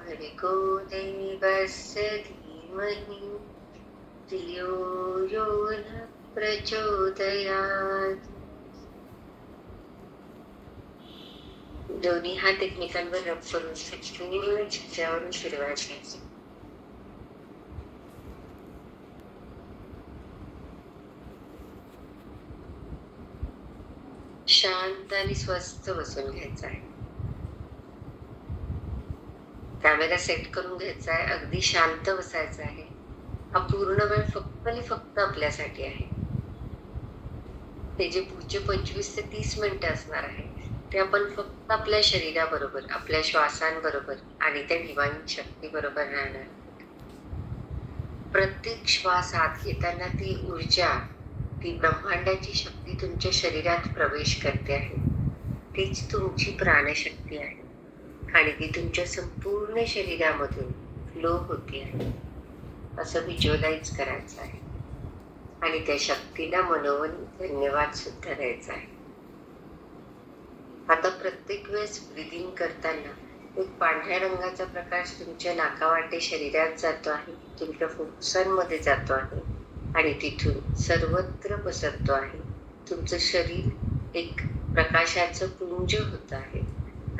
भर्गो देवस्य धीमहि धियो यो न प्रचोदयात्. दोन्ही हात एकमेकांवर रब करून पूर्ण छातीवरून फिरवायचे. शांत आणि स्वस्थ बसून घ्यायचा आहे. कॅमेरा सेट करून घ्यायचा आहे. अगदी शांत बसायचं आहे. हा पूर्ण वेळ फक्त आणि फक्त आपल्यासाठी आहे. ते जे पुढचे 25 ते 30 मिनिटं असणार आहे ते आपण फक्त आपल्या शरीराबरोबर, आपल्या श्वासांबरोबर आणि त्या डिवाइन शक्ती बरोबर राहणार. प्रत्येक श्वास आत घेताना ती ऊर्जा, ती ब्रह्मांडाची शक्ती तुमच्या शरीरात प्रवेश करते आहे. तीच तुमची प्राणशक्ती आहे आणि ती तुमच्या संपूर्ण शरीरामधून फ्लो होते आहे. असं व्हिज्युअलाइज करायचं आहे आणि त्या शक्तीला मनोमन धन्यवाद सुद्धा द्यायचा आहे. आता प्रत्येक वेळेस ब्रीदिंग करताना एक पांढऱ्या रंगाचा प्रकाश तुमच्या नाकावाटे शरीरात जातो आहे, तुमच्या फुफ्फुसांमध्ये जातो आहे आणि तिथून सर्वत्र पसरतो आहे. तुमचं शरीर एक प्रकाशाचं पुंज होत आहे.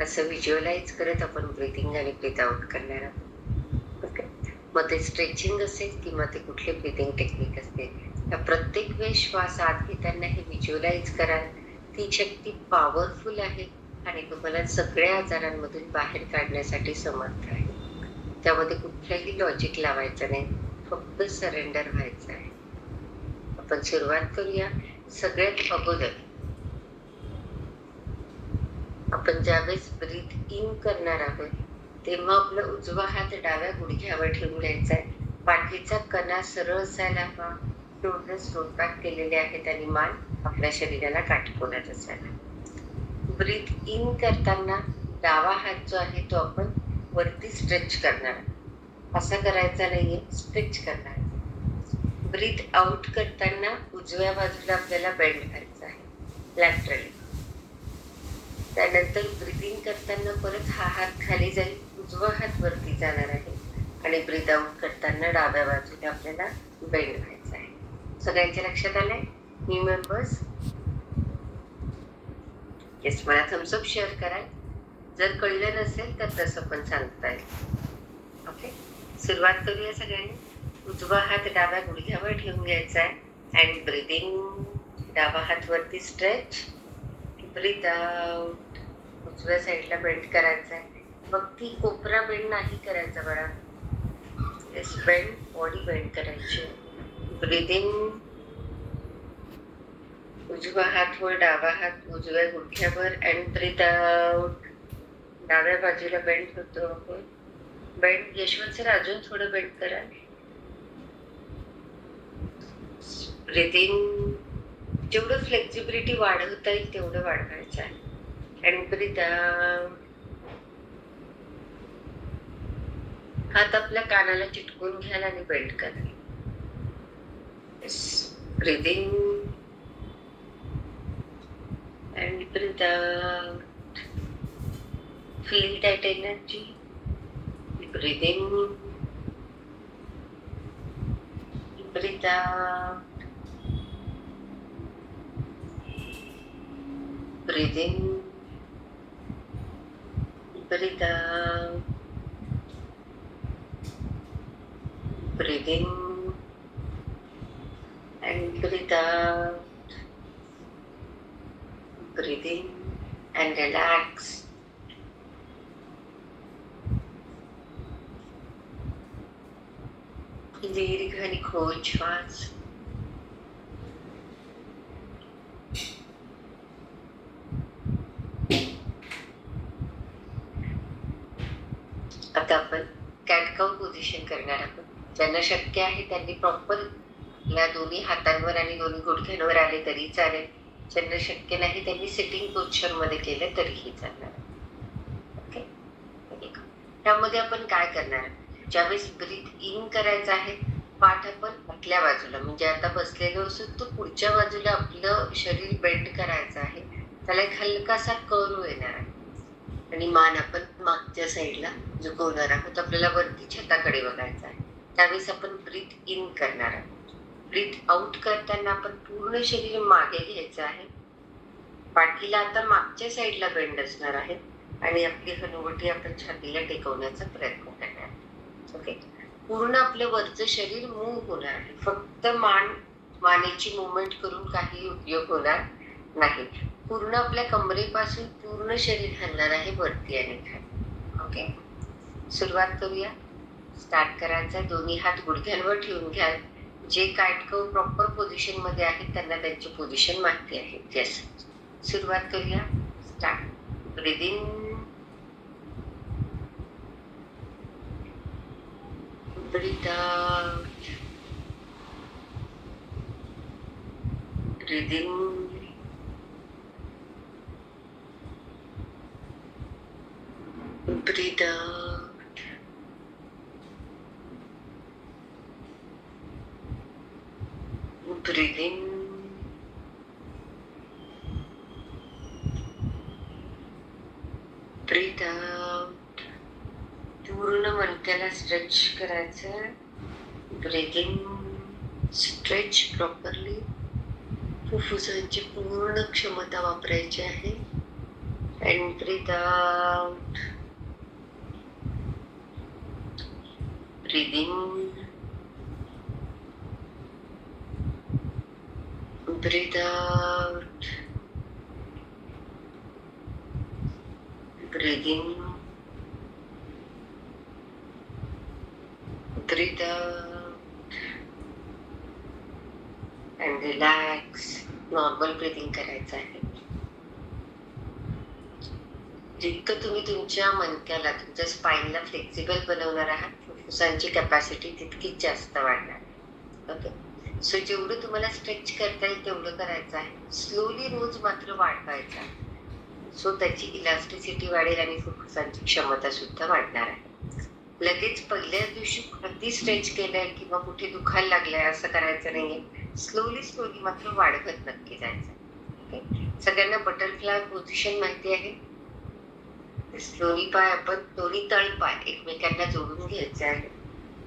असं व्हिज्युअलाइज करत आपण ब्रीदिंग आणि ब्रीथ आउट करणार आहोत. ओके, मग ते स्ट्रेचिंग असेल किंवा ते कुठले ब्रीदिंग टेक्निक असेल, त्या प्रत्येक वेळेस श्वास आत घेताना हे व्हिज्युअलाइज करा. ती शक्ती पॉवरफुल आहे आणि तुम्हाला सगळ्या आजारांमधून बाहेर काढण्यासाठी समर्थ आहे. त्यामध्ये कुठलंही लॉजिक लावायचं नाही, फक्त सरेंडर व्हायचं आहे. आपण सुरुवात करूया. सगळ्यात अगोदर आपण ज्यावेळेस ब्रीथ इन करणार आहोत तेव्हा आपला उजवा हात डाव्या गुडघ्यावर ठेवून घ्यायचा आहे. पाठीचा कणा सरळ असायला हवा, शोल्डर्स रोटबॅक केलेले आहेत आणि मान आपल्या शरीराला काटकोनात असायला. ब्रीथ इन करताना डावा हात जो आहे तो आपण वरती स्ट्रेच करणार, असा करायचा नाहीये, स्ट्रेच करणार. ब्रीथ आउट करताना उजव्या बाजूला आपल्याला बेंड करायचा आहे, लॅटरली. त्यानंतर ब्रीदिंग करताना परत हा हात खाली जाईल, उजवा हात वरती जाणार आहे आणि ब्रीथ आउट करताना डाव्या बाजूला आपल्याला बेंड व्हायचा आहे. सगळ्यांच्या लक्षात आलंय? न्यू मेंबर्स, येस, मला थम्सअप शेअर करा. जर कळलं नसेल तर तसं पण सांगता येईल. ओके, सुरुवात करूया सगळ्यांनी. उजवा हात डाव्या गुडघ्यावर ठेवून घ्यायचा आहे अँड ब्रीदिंग. डावा हात वरती स्ट्रेच, ब्रीथ आउट. उजव्या साईडला बेंड करायचा आहे. मग ती कोपरा बेंड नाही करायचा बघा, येस, बेंड, बॉडी बेंड करायची. ब्रीदिंग. उजवा हात वर, डावा हात उजव्या गुडघ्यावर अँड ब्रीथ आउट. डाव्या बाजूला बेंड होतो आपण. बेंड. यशवंत सर अजून थोडं बेंड करा. ब्रीदिंग. जेवढं फ्लेक्झिबिलिटी वाढवता येईल तेवढं वाढवायचं आहे. And breathe out. हात आपल्या कानाला चिटकून घ्याल आणि बेंड करा. Breathing and breathe out. Feel that energy. Breathing, breathe out. Breathing, breathe out. Breathing and breathe out. Breathing and relax. दीर्घ आणि खोल श्वास. आता आपण कॅट काऊ पोझिशन करणार आहोत. ज्यांना शक्य आहे त्यांनी प्रॉपर या दोन्ही हातांवर आणि दोन्ही गुडघ्यांवर आले तरी चालेल. ज्यांना शक्य नाही त्यांनी सिटिंग पोझिशन मध्ये केलं तरीही चालणार. ओके, त्यामध्ये आपण काय करणार, ज्यावेळेस ब्रीथ इन करायचं आहे पाठ आपण आतल्या बाजूला, म्हणजे आता बसलेलो असो तो पुढच्या बाजूला आपलं शरीर बेंड करायचं आहे. त्याला एक हलकासा कर्व येणार आहे आणि मान आपण मागच्या साईडला झुकवणार आहोत. आपल्याला वरती छताकडे बघायचं आहे. त्यावेळेस आपण ब्रीथ इन करणार आहोत. ब्रीथ आउट करताना आपण पूर्ण शरीर मागे घ्यायचं आहे. पाठीला आता मागच्या साईडला बेंड असणार आहे आणि आपली हनुवटी आपण छातीला टेकवण्याचा प्रयत्न करणार. ओके. पूर्ण आपलं वरचं शरीर मूव्ह होणार आहे. फक्त मानेची मुवमेंट करून काही उपयोग होणार नाही. पूर्ण आपल्या कमरेपासून पूर्ण शरीर हलणार आहे वरती आणि खाली. ओके. सुरुवात करूया. स्टार्ट करायचं. दोन्ही हात गुडघ्यांवर ठेवून घ्या. जे काटकव प्रॉपर पोझिशन मध्ये आहेत त्यांना त्यांची पोझिशन माहिती आहे. येस. सुरुवात करूया. Start. Breathe in, breathe out, breathe in, breathe out, breathe in, breathe out. पूर्ण मणक्याला स्ट्रेच करायचं. Breathe in, stretch properly. फुफ्फुसांची पूर्ण क्षमता वापरायची आहे. And breathe out, breathe in, breathe out, breathe in, breathe out and relax. Normal breathing करायचं आहे. जितकं तुम्ही तुमच्या मणक्याला, तुमच्या स्पाईनला फ्लेक्सिबल बनवणार आहात, फुफ्फुसांची कॅपॅसिटी तितकीच जास्त वाढणार. ओके. सो जेवढं तुम्हाला स्ट्रेच करता येईल तेवढं करायचं आहे. स्लोली रोज मात्र वाढवायचा आहे. सो त्याची इलास्टिसिटी वाढेल आणि फुफ्फुसांची क्षमता सुद्धा वाढणार आहे. लगेच पहिल्याच दिवशी अगदी स्ट्रेच केलंय किंवा कुठे दुखायला लागलंय असं करायचं नाहीये. स्लोली मात्र वाढवत नक्की जायचं. ओके. सगळ्यांना बटरफ्लाय पोझिशन माहिती आहे. दोन्ही पाय आपण, दोन्ही तळपाय एकमेकांना जोडून घ्यायचे आहे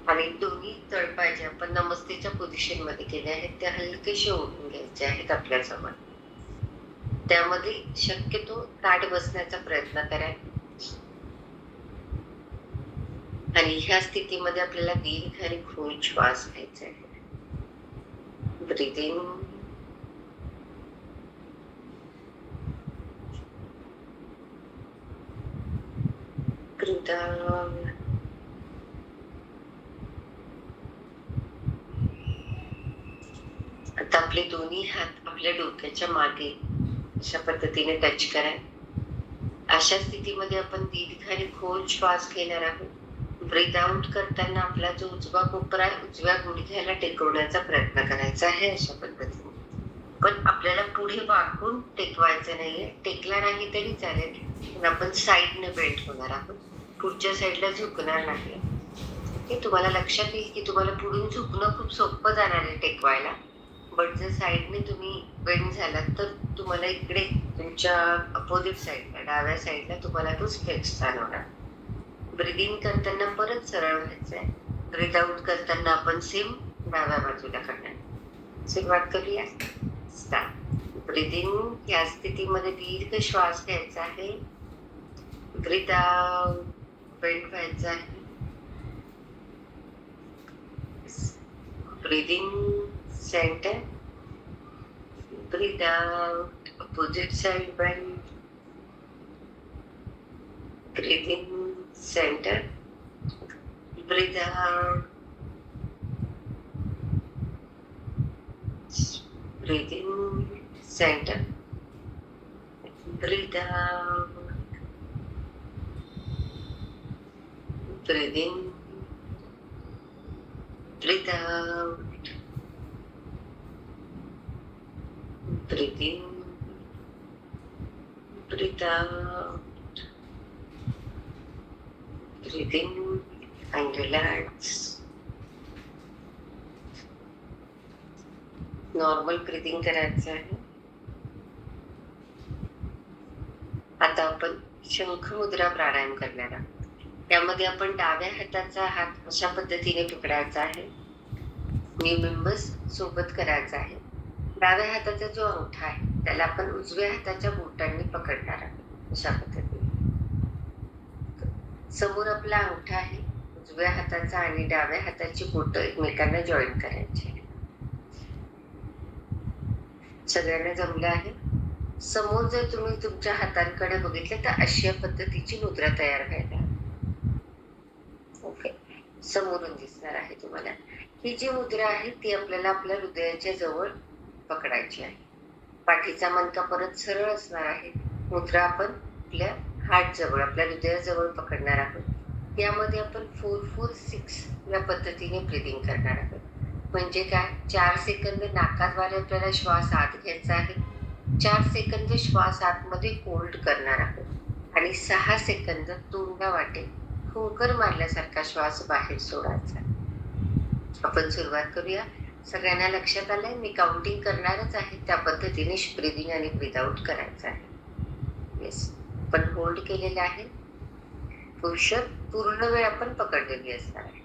आणि दोन्ही तळपाय जे आपण नमस्तेच्या पोझिशन मध्ये केले आहेत ते हलकेसे ओढून घ्यायचे आहेत आपल्याजवळ. त्यामध्ये शक्यतो ताठ बसण्याचा प्रयत्न करा आणि ह्या स्थितीमध्ये आपल्याला दीर्घ आणि खोल श्वास घ्यायचा आहे. Breathe in, breathe out. आता आपले दोन्ही हात आपल्या डोक्याच्या मागे अशा पद्धतीने टच करा. अशा स्थितीमध्ये आपण दीर्घ आणि खोल श्वास घेणार आहोत. ब्रीथ आउट करताना आपला जो उजवा कोपरा आहे उजव्या गुडघ्याला टेकवण्याचा प्रयत्न करायचा आहे अशा पद्धतीने. पण आपल्याला पुढे वाकून टेकवायचं नाहीये. टेकला नाही तरी चालेल, पण आपण साईडने बेंड होणार आहोत. पुढच्या साईडला झुकणार नाही. हे तुम्हाला लक्षात येईल की तुम्हाला पुढून झुकणं खूप सोपं जाणार आहे टेकवायला. बट जर साईडने तुम्ही बेंड झालात तर तुम्हाला इकडे तुमच्या अपोजिट साईडला, डाव्या साईडला तुम्हाला तो स्ट्रेच जाणवणार. ब्रीथ इन करताना परत सरळ व्हायचंय. ब्रीथ आउट करताना आपण सेम डाव्या बाजूला करणार. सुरुवात करूया. स्टार्ट. ब्रीथ इन, या स्थितीमध्ये दीर्घ श्वास घ्यायचा आहे. ब्रीथ आउट, बेंड व्हायचं आहे. Breathe in, center, breathe out, opposite side bend, breathe in, center, breathe out, breathe in, center, breathe out, breathe in, breathe out, breathe in, breathe out, breathe in and relax. Normal breathing करायचं आहे. आता आपण शंख मुद्रा प्राणायाम करणार आहोत. त्यामध्ये आपण डाव्या हाताचा हात अशा पद्धतीने पकडायचा आहे. न्यू मेंबर्स सोबत करायचा आहे. डाव्या हाताचा जो अंगठा आहे त्याला आपण उजव्या हाताच्या बोटांनी पकडणार आहोत अशा पद्धतीने. समोर आपला अंगठा आहे उजव्या हाताचा आणि डाव्या हाताची बोटं एकमेकांना जॉईन करायची. सगळ्यांना जमलं आहे? समोर जर तुम्ही तुमच्या हातांकडे बघितलं तर अशा पद्धतीची मुद्रा तयार व्हायला. ओके, समोरून दिसणार आहे तुम्हाला. ही जी मुद्रा आहे ती आपल्याला आपल्या हृदयाच्या जवळ पकडायची आहे. पाठीचा मणका परत सरळ असणार आहे. मुद्रा आपण आपल्या हार्ट जवळ, आपल्या हृदयाजवळ पकडणार आहोत. यामध्ये आपण 4-4-6 या पद्धतीने ब्रीदिंग करणार आहोत. म्हणजे काय, 4 सेकंद नाकाद्वारे आपल्याला श्वास आत घ्यायचा आहे, 4 सेकंद श्वास आतमध्ये होल्ड करणार आहोत आणि 6 सेकंद तोंडावाटे फुंकर मारल्यासारखा श्वास बाहेर सोडायचा. आपण सुरुवात करूया. सगळ्यांना लक्षात आलंय? मी काउंटिंग करणारच आहे, त्या पद्धतीने ब्रीदिंग आणि ब्रीद आउट करायचं आहे. येस, पण होल्ड केलेलं आहे. पुरुषात पूर्ण वेळ आपण पकडलेली असणार आहे.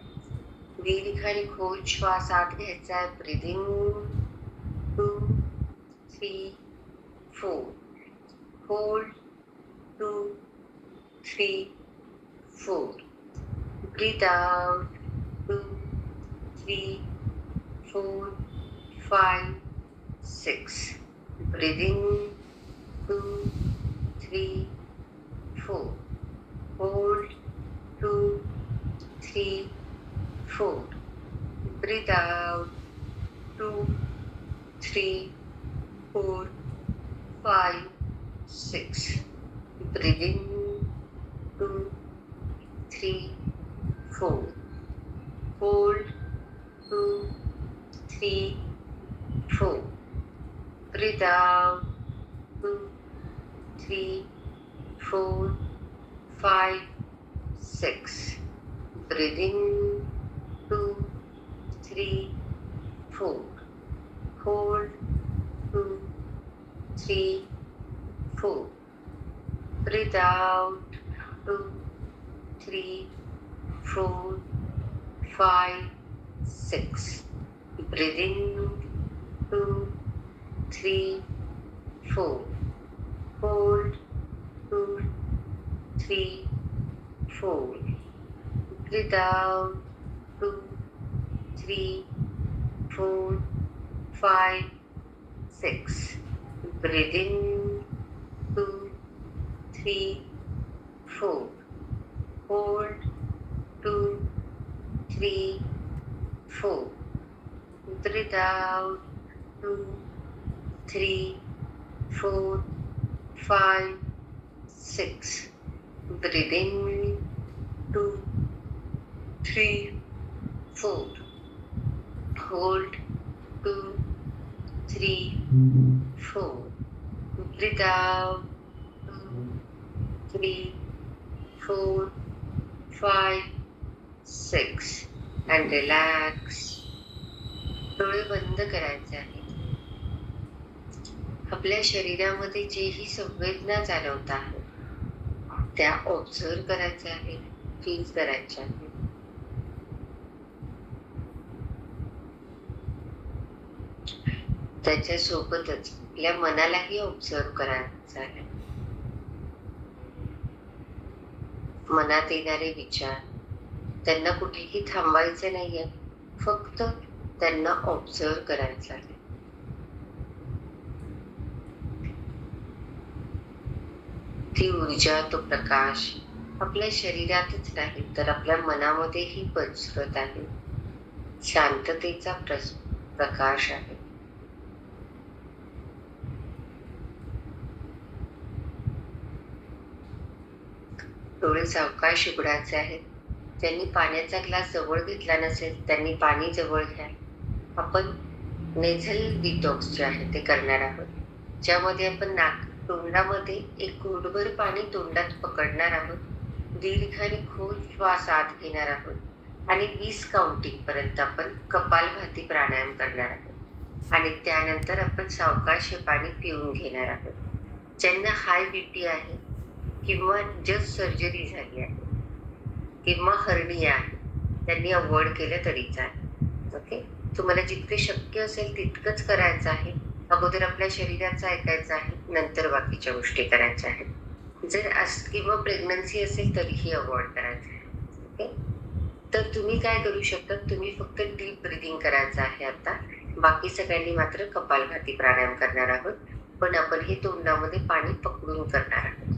दीर्घ आणि खोल श्वास आत घ्यायचा आहे. Breathing 2, 3, 4. Hold 2, 3, 4. Breathe out 2, 3, 4, 5, 6. Breathing 2, 3, 4. Hold 2, 3, 4. Breathe out 2, 3, 4, 5, 6. Breathing 2, 3, 4. Hold 2, 3, 4. Breathe out 2, 3, 4, 5, 6. Breathing 2, 3, 4. Hold 2, 3, 4. Breathe out 2, 3, 4, 5, 6. Breathing 2, 3, 4. Hold 2, 3, 4. Breathe out 2, 3, 4, 5, 6. Breathing 2, 3, 4. Hold 2, 3, 4. Breathe out 2, 3, 4, 5, 6. Breathing 2, 3, 4. Hold 2, 3, 4. Breathe out 2, 3, 4, 5, 6. And relax. डोळे बंद करायचे आहेत. आपल्या शरीरामध्ये जेही संवेदना जाणवत आहेत त्या ऑब्झर्व करायच्या आहेत, फील करायच्या आहेत. त्याच्यासोबतच आपल्या मनालाही ऑब्झर्व करायचं आहे. मनात येणारे विचार, त्यांना कुठेही थांबायचे नाहीये, फक्त त्यांना ऑब्झर्व करायचं आहे. ती ऊर्जा, तो प्रकाश आपल्या शरीरातच नाही तर आपल्या मनामध्येही पसरत आहे. शांततेचा प्रकाश आहे. डोळे सावकाश उघडायचे आहेत. ज्यांनी पाण्याचा ग्लास जवळ घेतला नसेल त्यांनी पाणी जवळ घ्या. आपण नेझल डिटॉक्स जे आहे ते करणार आहोत, ज्यामध्ये आपण तोंडामध्ये एक घोटभर पाणी तोंडात पकडणार आहोत. दीर्घ आणि खोल श्वास आत घेणार आहोत आणि 20 काउंटिंग पर्यंत आपण कपालभाती प्राणायाम करणार आहोत आणि त्यानंतर आपण सावकाश हे पाणी पिऊन घेणार आहोत. ज्यांना हाय बीपी आहे किंवा जस्ट सर्जरी झाली आहे किंवा हर्निया आहे त्यांनी अवॉइड केलं तरी चालेल. ओके, तुम्हाला जितके शक्य असेल तितकंच करायचं आहे. अगोदर आपल्या शरीराचं ऐकायचं आहे, नंतर बाकीच्या गोष्टी करायच्या आहेत. जर किंवा प्रेग्नन्सी असेल तरीही अवॉइड करायचं आहे. ओके, तर तुम्ही काय करू शकता, तुम्ही फक्त डीप ब्रिदिंग करायचं आहे आता. बाकी सगळ्यांनी मात्र कपालभाती प्राणायाम करणार आहोत, पण आपण हे तोंडामध्ये पाणी पकडून करणार आहोत.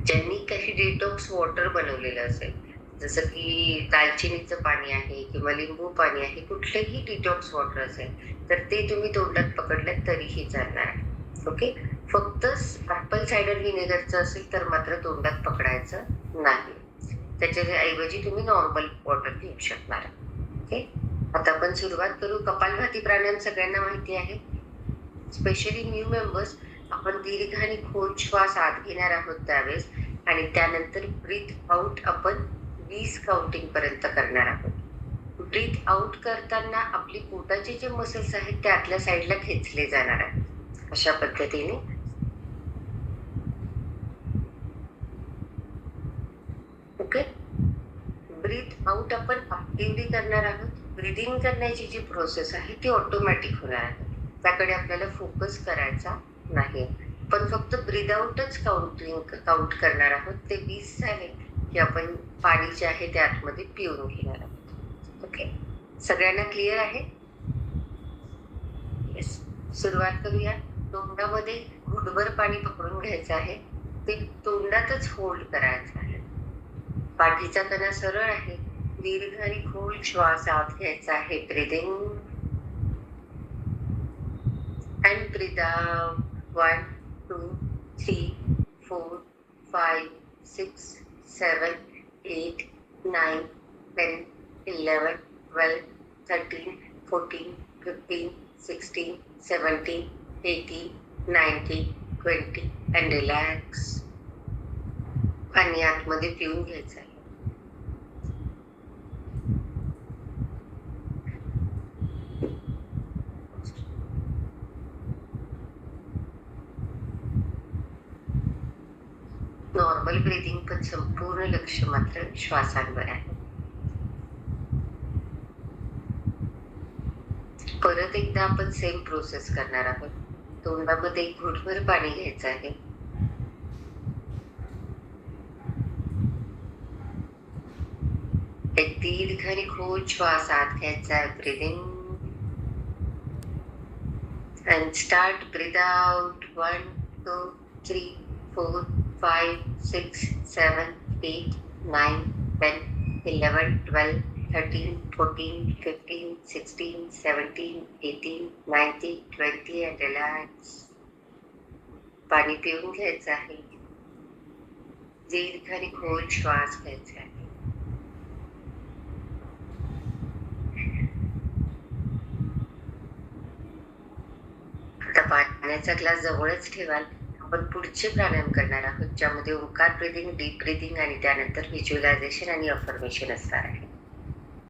ज्यांनी काही डिटॉक्स वॉटर बनवलेलं असेल, जसं की दालचिनीचं पाणी आहे किंवा लिंबू पाणी आहे, कुठलंही डिटॉक्स वॉटर असेल तर ते तुम्ही तोंडात पकडलं तरीही चालणार आहे. ओके, फक्त ऍपल सायडर व्हिनेगरचं असेल तर मात्र तोंडात पकडायचं नाही. त्याच्या ऐवजी तुम्ही नॉर्मल वॉटर घेऊ शकणार. ओके, आता आपण सुरुवात करू. कपालभाती प्राणायाम सगळ्यांना माहिती आहे, स्पेशली न्यू मेंबर्स. आपण दीर्घ आणि खोल श्वास आत घेणार आहोत त्यावेळेस, आणि त्यानंतर ब्रीथ आउट आपण 20 काउंटिंग पर्यंत करणार आहोत. ब्रीथ आउट करताना आपली पोटाचे जे मसल्स आहेत ते आतल्या साईडला खेचले जाणार आहेत. अशा पद्धतीने ओके, ब्रीथ आउट आपण ऍक्टिव्हली करणार आहोत. ब्रीदिंग करण्याची जी प्रोसेस आहे ती ऑटोमॅटिक होणार आहे, त्याकडे आपल्याला फोकस करायचा नाही. पण फक्त ब्रीद आउटच काउंट करणार आहोत. ते 20 झाले की आपण पाणी जे आहे ते आतमध्ये पिऊन घेणार आहोत. ओके, सगळ्यांना क्लिअर आहे? येस, सुरुवात करूया. तोंडामध्ये घुटभर पाणी पकडून घ्यायचं आहे, ते तोंडातच होल्ड करायचं आहे. पाठीचा कणा सरळ आहे. दीर्घ आणि खोल श्वास आत घ्यायचा आहे, breathing and breathe out. 1 2 3 4 5 6 7 8 9 10 11 12 13 14 15 16 17 18 19 20 and relax. पाणी आतमध्ये पिऊन घ्यायचं आहे. नॉर्मल ब्रीदिंग, पण संपूर्ण लक्ष मात्र श्वासांवर आहे. परत एकदा आपण सेम प्रोसेस करणार आहोत. तोंडामध्ये एक घुटभर पाणी घ्यायचं आहे. एक दीर्घ आणि खोल श्वास आत घ्यायचा आहे, breathing and start. Breathe out. 1 2 3 4 5 6 7 8 9 10 11 12 13 14 15 16 17 18 19 20 and relax. पाणी पिऊन घ्यायचं आहे. दीर्घ आणि खोल श्वास घ्यायचा आहे. आता पाण्याचा ग्लास जवळच ठेवाल. आपण पुढचे प्राणायाम करणार आहोत, ज्यामध्ये ओंकार ब्रीदिंग, डीप ब्रीदिंग आणि त्यानंतर व्हिज्युअलायझेशन आणि अफर्मेशन असणार आहे.